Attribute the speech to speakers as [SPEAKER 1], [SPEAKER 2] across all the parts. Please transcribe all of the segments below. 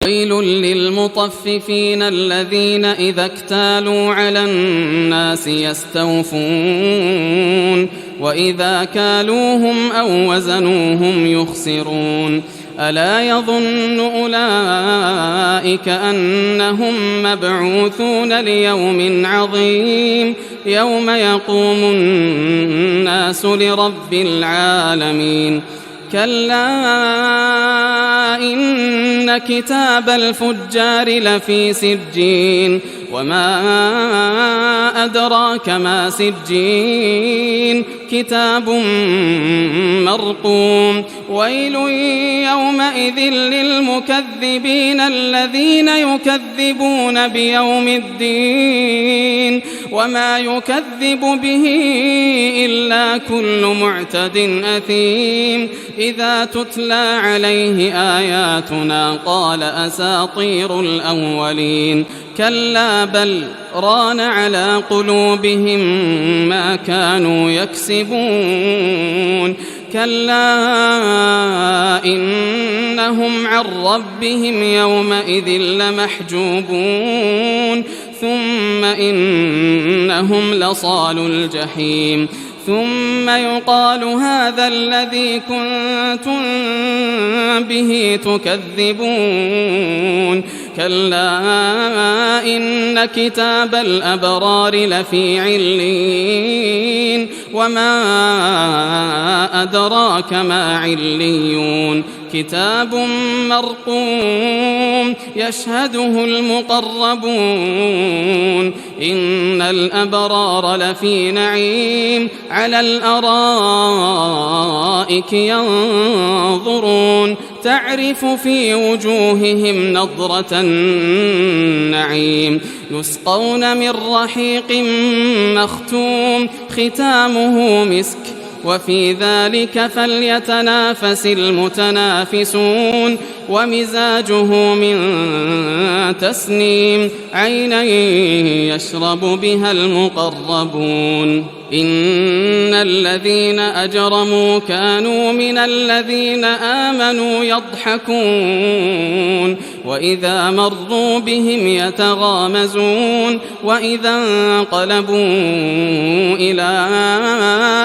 [SPEAKER 1] ويل للمطففين الذين إذا اكتالوا على الناس يستوفون وإذا كالوهم أو وزنوهم يخسرون ألا يظن أولئك أنهم مبعوثون ليوم عظيم يوم يقوم الناس لرب العالمين كلا إن كتاب الفجار لفي سجين وما أدراك ما سجين كتاب مرقوم ويل يومئذ للمكذبين الذين يكذبون بيوم الدين وما يكذب به إلا كل معتد أثيم إذا تتلى عليه آياتنا قال أساطير الأولين كلا بل ران على قلوبهم ما كانوا يكسبون كلا إنهم عن ربهم يومئذ لمحجوبون ثم إنهم لصال الجحيم ثم يقال هذا الذي كنتم به تكذبون كلا إن كتاب الأبرار لفي عليين وما أدراك ما عليون كتاب مرقوم يشهده المقربون إن الأبرار لفي نعيم على الأرائك ينظرون تعرف في وجوههم نضرة النعيم يسقون من رحيق مختوم ختامه مسك وفي ذلك فليتنافس المتنافسون ومزاجه من تسنيم عينا يشرب بها المقربون إن الذين أجرموا كانوا من الذين آمنوا يضحكون وإذا مروا بهم يتغامزون وإذا انقلبوا إلى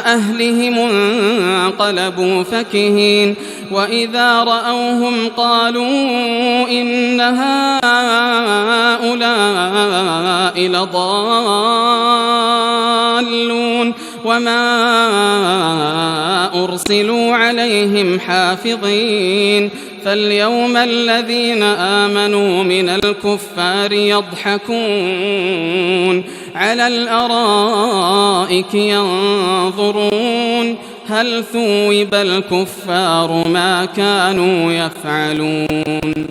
[SPEAKER 1] أهلهم انقلبوا فكهين وإذا رأوهم قالوا إن هؤلاء لضالون وما أرسلوا عليهم حافظين فاليوم الذين آمنوا من الكفار يضحكون على الأرائك ينظرون هل ثوب الكفار ما كانوا يفعلون